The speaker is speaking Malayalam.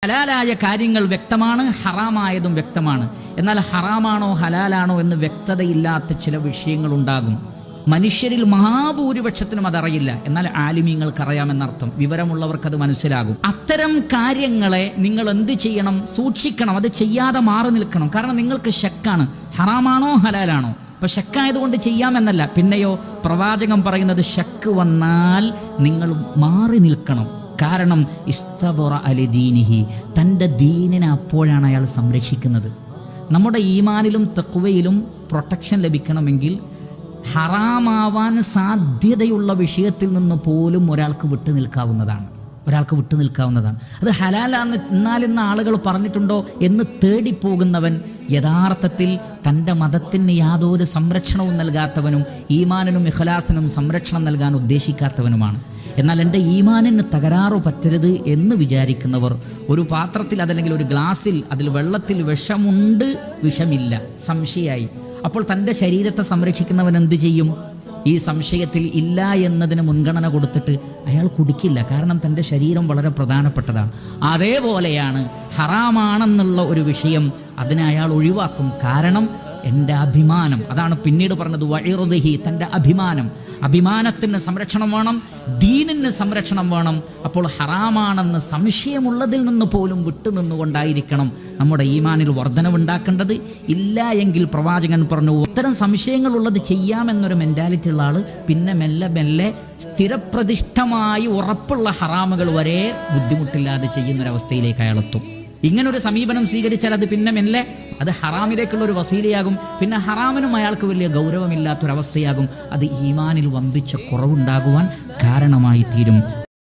ഹലാലായ കാര്യങ്ങൾ വ്യക്തമാണ്, ഹറാമായതും വ്യക്തമാണ്. എന്നാൽ ഹറാമാണോ ഹലാലാണോ എന്ന് വ്യക്തതയില്ലാത്ത ചില വിഷയങ്ങൾ ഉണ്ടാകും. മനുഷ്യരിൽ മഹാഭൂരിപക്ഷത്തിനും അതറിയില്ല, എന്നാൽ ആലിമീങ്ങൾക്ക് അറിയാമെന്നർത്ഥം. വിവരമുള്ളവർക്കത് മനസ്സിലാകും. അത്തരം കാര്യങ്ങളെ നിങ്ങൾ എന്ത് ചെയ്യണം? സൂക്ഷിക്കണം, അത് ചെയ്യാതെ മാറി നിൽക്കണം. കാരണം നിങ്ങൾക്ക് ശക്കാണ്, ഹറാമാണോ ഹലാലാണോ. അപ്പൊ ശക്കായതുകൊണ്ട് ചെയ്യാമെന്നല്ല. പിന്നെയോ പ്രവാചകൻ പറയുന്നത് ശക്ക് വന്നാൽ നിങ്ങൾ മാറി നിൽക്കണം. കാരണം ഇസ്തബറ അലി ദീനിഹി, തൻ്റെ ദീനിനെ അപ്പോഴാണ് അയാൾ സംരക്ഷിക്കുന്നത്. നമ്മുടെ ഈമാനിലും തഖ്വയിലും പ്രൊട്ടക്ഷൻ ലഭിക്കണമെങ്കിൽ ഹറാമാവാൻ സാധ്യതയുള്ള വിഷയത്തിൽ നിന്ന് പോലും ഒരാൾക്ക് വിട്ടു നിൽക്കാവുന്നതാണ്. അത് ഹലാലാന്ന് ഇന്നാലിന്ന് ആളുകൾ പറഞ്ഞിട്ടുണ്ടോ എന്ന് തേടിപ്പോകുന്നവൻ യഥാർത്ഥത്തിൽ തൻ്റെ മതത്തിന് യാതൊരു സംരക്ഷണവും നൽകാത്തവനും ഈമാനിനും ഇഖ്ലാസിനും സംരക്ഷണം നൽകാൻ ഉദ്ദേശിക്കാത്തവനുമാണ്. എന്നാൽ എൻ്റെ ഈമാനിന് തകരാറു പറ്റരുത് എന്ന് വിചാരിക്കുന്നവർ ഒരു പാത്രത്തിൽ അതല്ലെങ്കിൽ ഒരു ഗ്ലാസ്സിൽ അതിൽ വെള്ളത്തിൽ വിഷമുണ്ട്, വിഷമില്ല, സംശയമായി. അപ്പോൾ തൻ്റെ ശരീരത്തെ സംരക്ഷിക്കുന്നവൻ എന്ത് ചെയ്യും? ഈ സംശയത്തിൽ ഇല്ല എന്നതിന് മുൻഗണന കൊടുത്തിട്ട് അയാൾ കുടിക്കില്ല. കാരണം തൻ്റെ ശരീരം വളരെ പ്രധാനപ്പെട്ടതാണ്. അതേപോലെയാണ് ഹറാമാണെന്നുള്ള ഒരു വിഷയം, അതിനെ അയാൾ ഒഴിവാക്കും. കാരണം എൻ്റെ അഭിമാനം, അതാണ് പിന്നീട് പറഞ്ഞത് വഇർദിഹി, തൻ്റെ അഭിമാനത്തിന് സംരക്ഷണം വേണം, ദീനിന് സംരക്ഷണം വേണം. അപ്പോൾ ഹറാമാണെന്ന് സംശയമുള്ളതിൽ നിന്ന് പോലും വിട്ടുനിന്നുകൊണ്ടായിരിക്കണം നമ്മുടെ ഈമാനിൽ വർധനവുണ്ടാക്കേണ്ടത്. ഇല്ല എങ്കിൽ പ്രവാചകൻ പറഞ്ഞു, ഇത്തരം സംശയങ്ങളുള്ളത് ചെയ്യാമെന്നൊരു മെന്റാലിറ്റി ഉള്ള ആള് പിന്നെ മെല്ലെ മെല്ലെ സ്ഥിരപ്രതിഷ്ഠമായി ഉറപ്പുള്ള ഹറാമുകൾ വരെ ബുദ്ധിമുട്ടില്ലാതെ ചെയ്യുന്നൊരവസ്ഥയിലേക്ക് അയാളെത്തും. ഇങ്ങനൊരു സമീപനം സ്വീകരിച്ചാൽ അത് പിന്നെ മെല്ലെ അത് ഹറാമിലേക്കുള്ള ഒരു വസീലയാകും. പിന്നെ ഹറാമിനും അയാൾക്ക് വലിയ ഗൗരവമില്ലാത്തൊരവസ്ഥയാകും. അത് ഈമാനിൽ വമ്പിച്ച കുറവുണ്ടാകുവാൻ കാരണമായി തീരും.